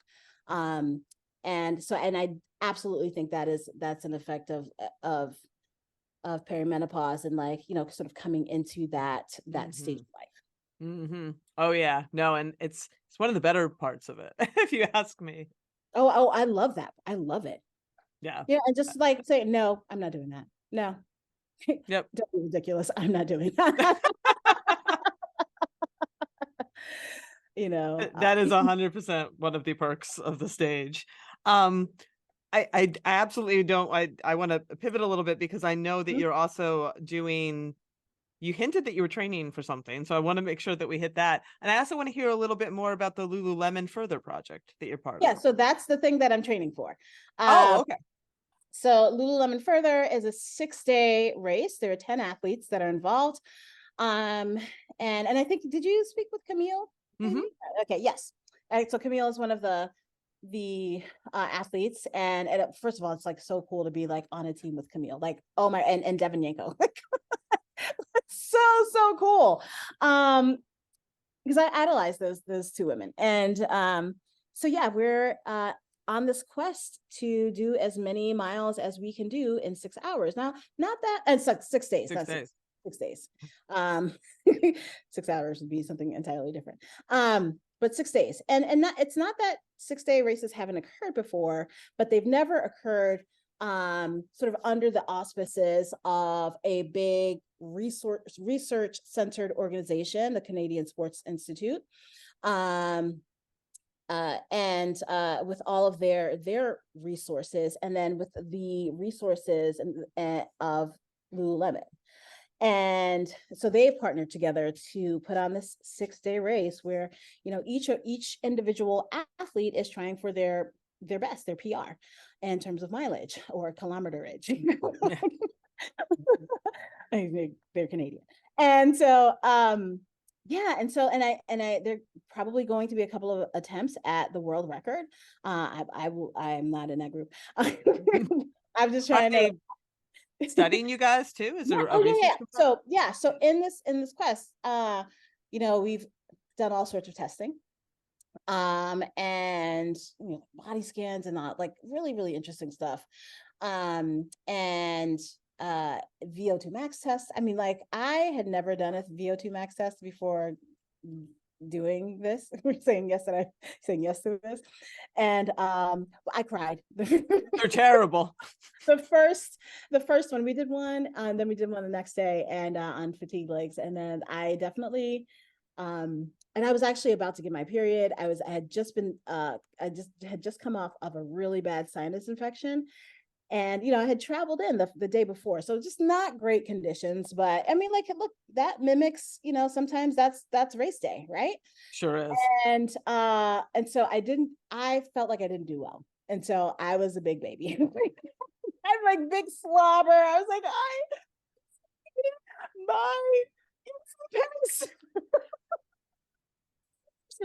And I absolutely think that's an effect of perimenopause, and like, sort of coming into that stage of life.
Mm-hmm. Oh yeah, no, and it's one of the better parts of it, if you ask me.
Oh, I love that. I love it.
Yeah.
Yeah, and just like say, no, I'm not doing that. No.
Yep.
Don't be ridiculous. I'm not doing that.
That is 100% one of the perks of the stage. I absolutely don't. I want to pivot a little bit because I know that you're also doing. You hinted that you were training for something, so I want to make sure that we hit that. And I also want to hear a little bit more about the Lululemon Further project that you're part of.
Yeah, so that's the thing that I'm training for.
Oh, okay.
So Lululemon Further is a 6-day race. There are 10 athletes that are involved. And I think, did you speak with Camille?
Mm-hmm.
Okay, yes. So Camille is one of the athletes, and first of all, it's like so cool to be like on a team with Camille, like, oh my, and Devin Yanko. So cool. Because I idolize those two women. And so yeah, we're on this quest to do as many miles as we can do in 6 hours. Now, not that, and it's like 6 days.
6 days.
6 days. 6 hours would be something entirely different. But 6 days. And it's not that 6-day races haven't occurred before, but they've never occurred sort of under the auspices of a big research centered organization, the Canadian Sports Institute, and with all of their resources, and then with the resources of Lululemon. And so they've partnered together to put on this 6-day race where, each individual athlete is trying for their best, their PR, in terms of mileage or kilometerage. They're Canadian. And so, yeah. And so, they're probably going to be a couple of attempts at the world record. I'm not in that group. I'm just trying to
studying you guys too? Is there a research
component? So in this quest, we've done all sorts of testing, and body scans and all, like really, really interesting stuff, and VO2 max tests. I mean, like, I had never done a VO2 max test before doing this. We're saying yes to this, and I cried.
They're terrible.
The first one, we did one, then we did one the next day, and on fatigue legs, and then I definitely and I was actually about to get my period. I had just come off of a really bad sinus infection, and I had traveled in the day before, so just not great conditions. But I mean, like, look, that mimics, sometimes that's race day, right?
Sure is.
And so I felt like I didn't do well, and so I was a big baby. I'm like big slobber. I was like, my Paris.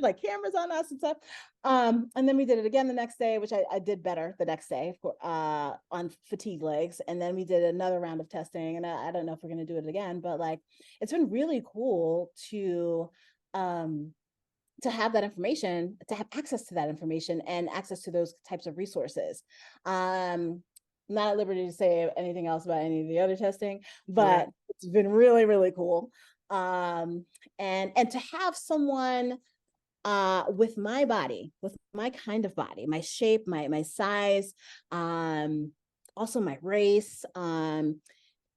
Like cameras on us and stuff. And then we did it again the next day, which I did better the next day, of course, on fatigue legs. And then we did another round of testing. And I don't know if we're going to do it again, but like, it's been really cool to have that information, to have access to that information and access to those types of resources. Not at liberty to say anything else about any of the other testing, but it's been really, really cool. And to have someone with my body, with my kind of body, my shape, my size, also my race,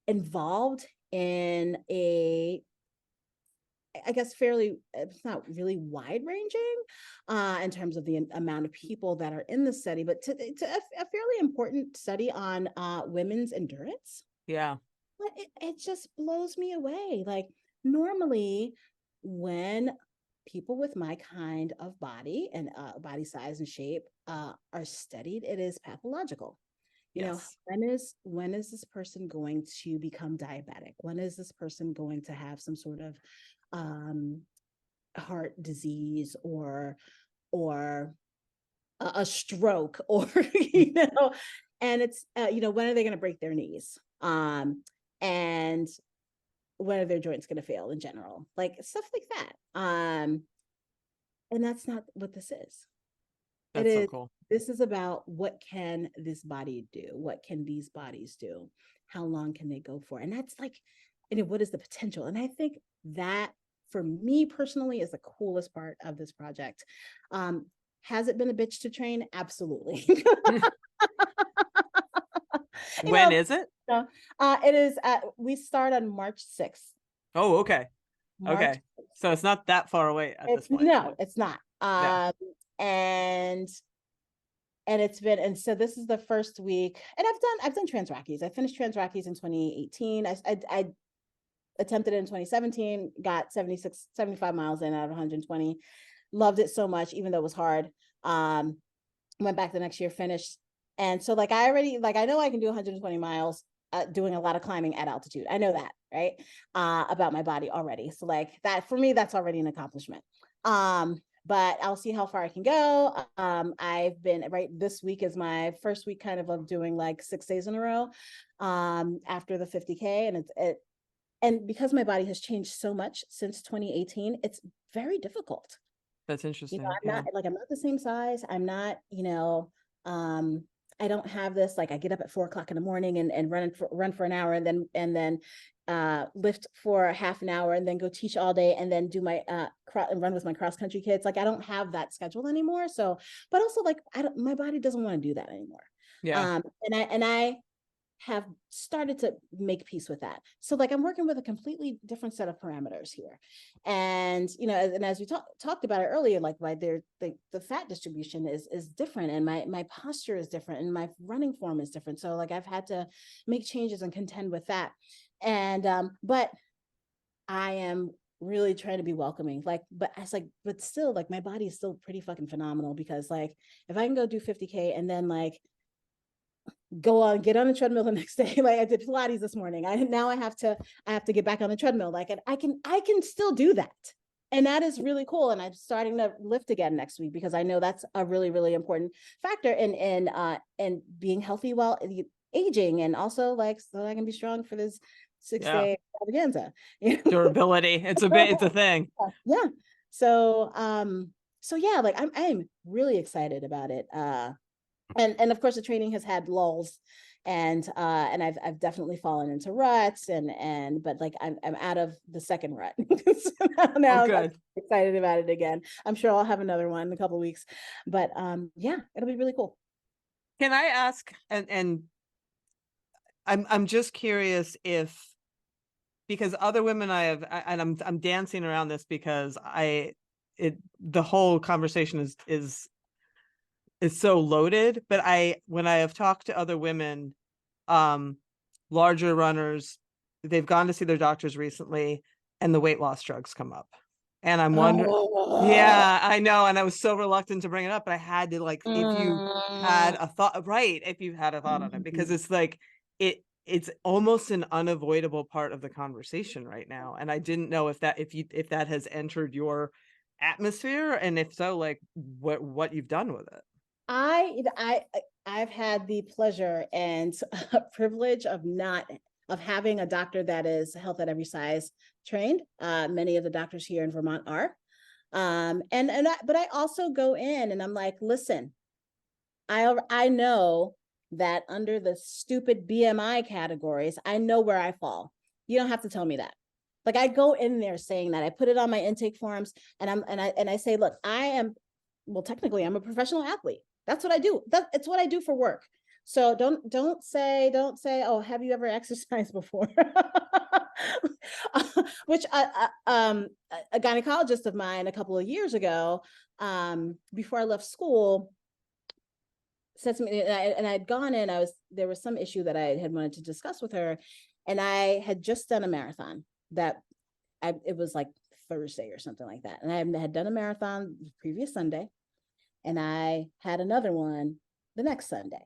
involved in a, I guess, fairly, it's not really wide ranging in terms of the amount of people that are in the study, but to a fairly important study on women's endurance.
Yeah.
But it just blows me away. Like, normally when people with my kind of body and body size and shape are studied, it is pathological. You know, when is this person going to become diabetic? When is this person going to have some sort of heart disease or a stroke, or you know, and it's you know, when are they going to break their knees? And when are their joints going to fail in general? Like stuff like that. And that's not what this is.
That's so cool.
This is about, what can this body do? What can these bodies do? How long can they go for? And that's like, and what is the potential? And I think that, for me personally, is the coolest part of this project. Has it been a bitch to train? Absolutely.
When is it?
It is we start on March 6th.
Oh, okay.
March
okay. 6th. So it's not that far away at this point.
No, it's not. And it's been, and so this is the first week, and I've done Trans Rockies. I finished Trans Rockies in 2018. I attempted it in 2017, got 75 miles in out of 120. Loved it so much, even though it was hard. Went back the next year, finished. And so like, I know I can do 120 miles doing a lot of climbing at altitude. I know that, right? About my body already. So like that, for me, that's already an accomplishment. But I'll see how far I can go. I've been, this week is my first week kind of doing like 6 days in a row after the 50K. And because my body has changed so much since 2018, it's very difficult.
That's interesting.
You know, I'm not the same size. I'm not, you know, I don't have this, like I get up at 4 o'clock in the morning and run for an hour and then lift for half an hour and then go teach all day and then do my and run with my cross country kids. Like I don't have that schedule anymore. So, but also like my body doesn't want to do that anymore.
Yeah.
And I have started to make peace with that. So like I'm working with a completely different set of parameters here. And, you know, and as we talked about it earlier, like the fat distribution is different, and my posture is different, and my running form is different. So like I've had to make changes and contend with that. And, but I am really trying to be welcoming, but still like my body is still pretty fucking phenomenal, because like if I can go do 50K and then like get on the treadmill the next day, like I did Pilates this morning, I have to get back on the treadmill, like, and I can still do that. And that is really cool. And I'm starting to lift again next week, because I know that's a really, really important factor in being healthy while aging, and also like so that I can be strong for this 6-day extravaganza. You know?
Durability. It's a thing.
Yeah. So yeah, like I'm really excited about it. And of course the training has had lulls, and I've definitely fallen into ruts, but like I'm out of the second rut. So now I'm excited about it again. I'm sure I'll have another one in a couple of weeks, but yeah, it'll be really cool.
Can I ask, and I'm just curious if, because other women and I'm dancing around this because the whole conversation is so loaded, but when I have talked to other women, larger runners, they've gone to see their doctors recently and the weight loss drugs come up. And I'm wondering, yeah, I know. And I was so reluctant to bring it up, but I had to, like, if you had a thought on it, because it's like, it's almost an unavoidable part of the conversation right now. And I didn't know if that has entered your atmosphere, and if so, like what you've done with it.
I've had the pleasure and privilege of having a doctor that is health at every size trained. Many of the doctors here in Vermont are. But I also go in and I'm like, listen, I know that under the stupid BMI categories, I know where I fall. You don't have to tell me that. Like, I go in there saying that. I put it on my intake forms, and I say, look, technically I'm a professional athlete. That's what I do. It's what I do for work. So don't say, oh, have you ever exercised before? Which a gynecologist of mine a couple of years ago, before I left school, said to me, and I'd gone in, there was some issue that I had wanted to discuss with her, and I had just done a marathon it was like Thursday or something like that. And I had done a marathon the previous Sunday, and I had another one the next Sunday.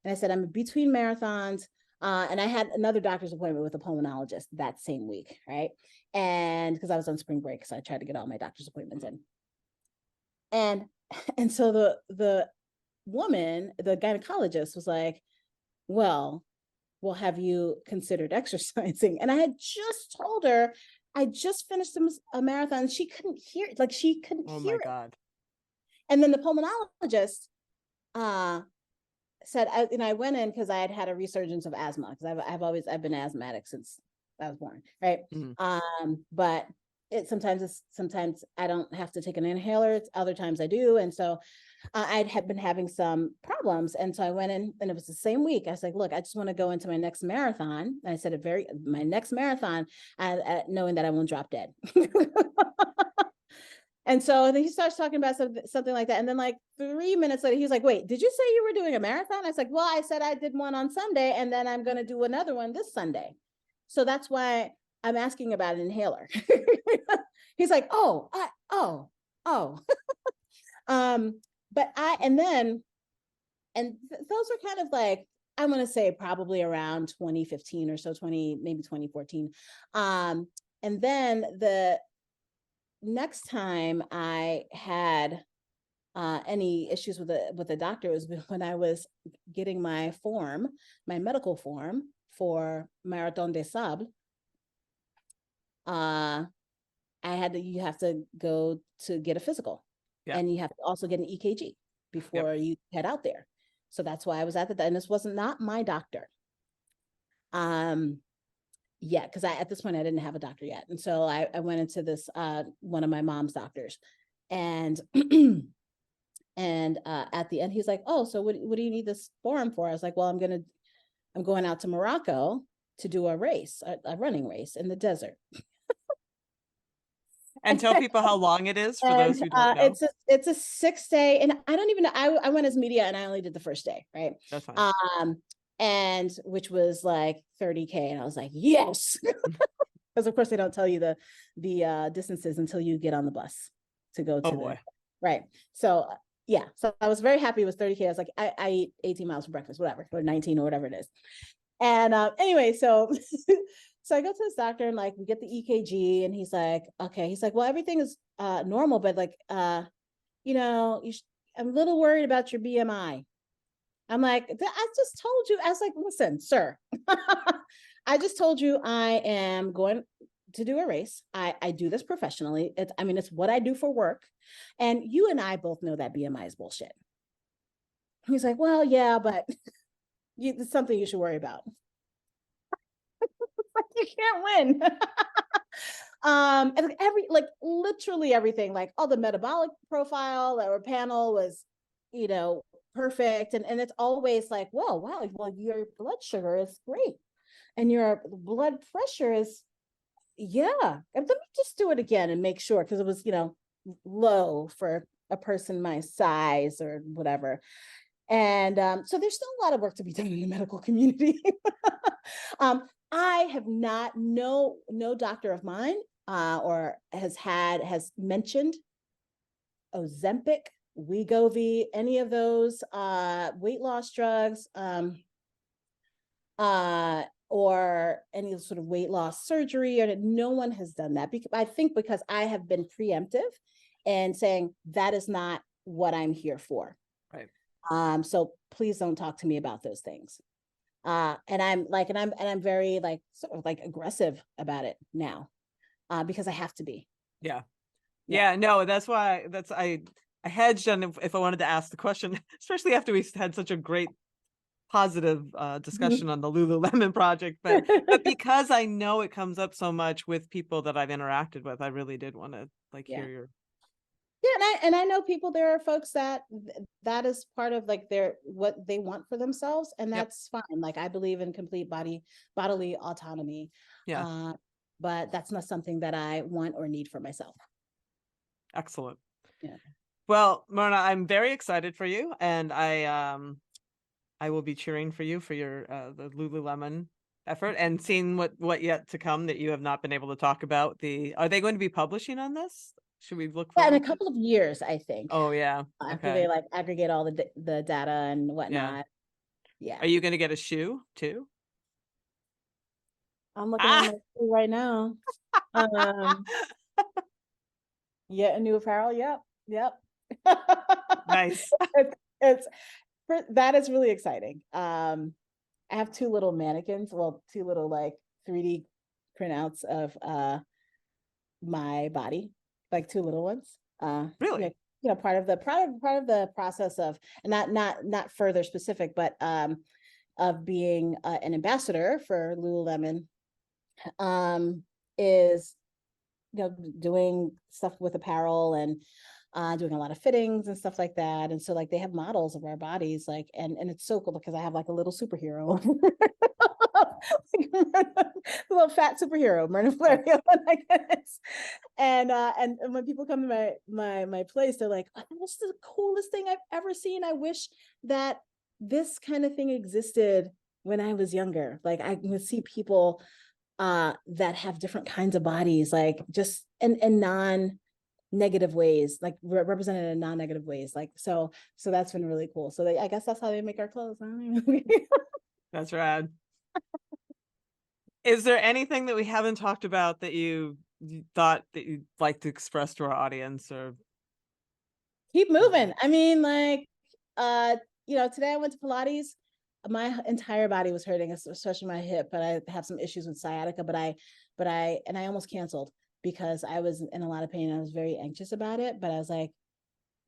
And I said, I'm between marathons. And I had another doctor's appointment with a pulmonologist that same week, right? And because I was on spring break, so I tried to get all my doctor's appointments in. And so the woman, the gynecologist, was like, well, have you considered exercising? And I had just told her I just finished a marathon. She couldn't hear it. Like, she couldn't
Oh
hear
my
it.
God.
And then the pulmonologist said, I went in because I had a resurgence of asthma, because I've been asthmatic since I was born, right? But sometimes I don't have to take an inhaler. Other times I do, and so I had been having some problems, and so I went in, and it was the same week. I was like, look, I just want to go into my next marathon. And I said my next marathon, knowing that I won't drop dead. And so then he starts talking about something like that. And then like 3 minutes later, he's like, wait, did you say you were doing a marathon? I was like, well, I said I did one on Sunday, and then I'm going to do another one this Sunday. So that's why I'm asking about an inhaler. He's like, oh. But those were kind of like, I want to say probably around 2015 or so, maybe 2014. And then the next time I had any issues with the doctor was when I was getting my medical form for Marathon des Sables. You have to go to get a physical, and you have to also get an EKG before you head out there. So that's why I was at and this wasn't not my doctor. Because at this point I didn't have a doctor yet, and so I went into this one of my mom's doctors, and and at the end he's like, oh, so what do you need this form for? I was like, well, I'm going out to Morocco to do a race, a running race in the desert.
And tell people how long it is for those who don't know.
It's a 6-day, and I don't even know. I went as media, and I only did the first day, right?
That's fine.
And which was like 30K, and I was like, yes, because of course they don't tell you the distances until you get on the bus to go to right. So yeah, so I was very happy it was 30K. I was like, I eat 18 miles for breakfast, whatever, or 19 or whatever it is. And anyway, so so I go to this doctor, and like we get the EKG, and he's like, okay, he's like, well, everything is normal, but like I'm a little worried about your BMI. I'm like, I just told you. I was like, listen, sir, I just told you I am going to do a race. I do this professionally. It's what I do for work. And you and I both know that BMI is bullshit. He's like, well, yeah, but it's something you should worry about. You can't win. And literally everything, like all the metabolic profile or panel was, perfect. And it's always like, well, your blood sugar is great. And your blood pressure is, yeah. And let me just do it again and make sure, because it was, low for a person my size or whatever. And so there's still a lot of work to be done in the medical community. I have no doctor of mine or has mentioned Ozempic, Wegovy, any of those weight loss drugs. or any sort of weight loss surgery, or no one has done that. I think because I have been preemptive and saying that is not what I'm here for.
Right.
So please don't talk to me about those things. And I'm very like sort of like aggressive about it now, because I have to be.
Yeah. Yeah. No, that's why I hedged on if I wanted to ask the question, especially after we had such a great positive discussion on the Lululemon project, but because I know it comes up so much with people that I've interacted with, I really did want to hear your.
Yeah, and I know people. There are folks that is part of like what they want for themselves, and that's fine. Like I believe in complete bodily autonomy.
Yeah.
But that's not something that I want or need for myself.
Excellent.
Yeah.
Well, Mirna, I'm very excited for you, and I will be cheering for you for your the Lululemon effort and seeing what yet to come that you have not been able to talk about. Are they going to be publishing on this? Should we look
Yeah, in
forward
a couple of years, I think.
Oh yeah.
After they like aggregate all the data and whatnot. Yeah.
Are you going to get a shoe too?
I'm looking at my shoe right now. Yeah, a new apparel. Yep.
Nice.
That is really exciting. I have two little mannequins, two little like 3D printouts of my body, like two little ones.
Really?
Part of the process of, and not further specific, but of being an ambassador for Lululemon, is doing stuff with apparel and doing a lot of fittings and stuff like that. And so like they have models of our bodies, like, and it's so cool because I have like a little superhero. A little fat superhero, Mirna Valerio. And when people come to my place, they're like, oh, "That's the coolest thing I've ever seen. I wish that this kind of thing existed when I was younger." Like I would see people that have different kinds of bodies, like just in non-negative ways, like represented in non-negative ways. Like so that's been really cool. So I guess that's how they make our clothes.
That's rad. Is there anything that we haven't talked about that you thought that you'd like to express to our audience, or
keep moving? I mean, like, today I went to Pilates. My entire body was hurting, especially my hip, but I have some issues with sciatica, but I almost canceled because I was in a lot of pain. I was very anxious about it, but I was like,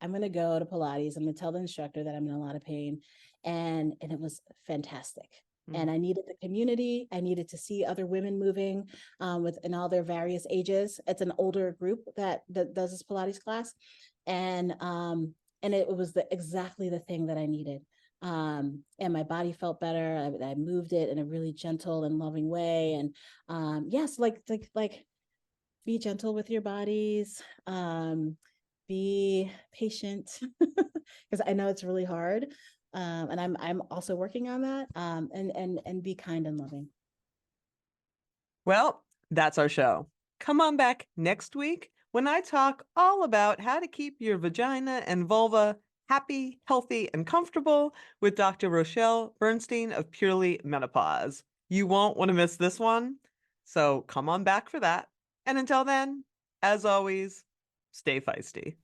I'm going to go to Pilates. I'm going to tell the instructor that I'm in a lot of pain. And it was fantastic. And I needed the community. I needed to see other women moving in all their various ages. It's an older group that does this Pilates class. And it was exactly the thing that I needed. And my body felt better. I moved it in a really gentle and loving way. And yes, like be gentle with your bodies. Be patient because I know it's really hard. And I'm also working on that. And be kind and loving.
Well, that's our show. Come on back next week when I talk all about how to keep your vagina and vulva happy, healthy, and comfortable with Dr. Rochelle Bernstein of Purely Menopause. You won't want to miss this one. So come on back for that. And until then, as always, stay feisty.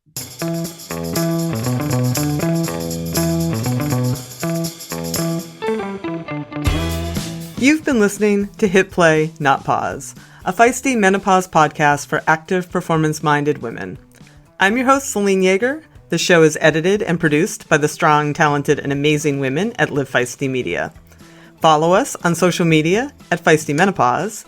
You've been listening to Hit Play, Not Pause, a feisty menopause podcast for active, performance-minded women. I'm your host, Celine Yeager. The show is edited and produced by the strong, talented, and amazing women at Live Feisty Media. Follow us on social media at Feisty Menopause.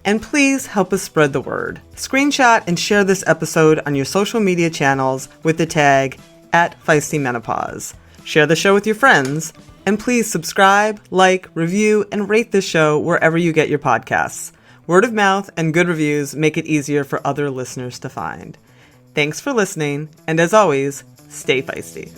And please help us spread the word. Screenshot and share this episode on your social media channels with the tag @FeistyMenopause. Share the show with your friends. And please subscribe, like, review, and rate this show wherever you get your podcasts. Word of mouth and good reviews make it easier for other listeners to find. Thanks for listening, and as always, stay feisty.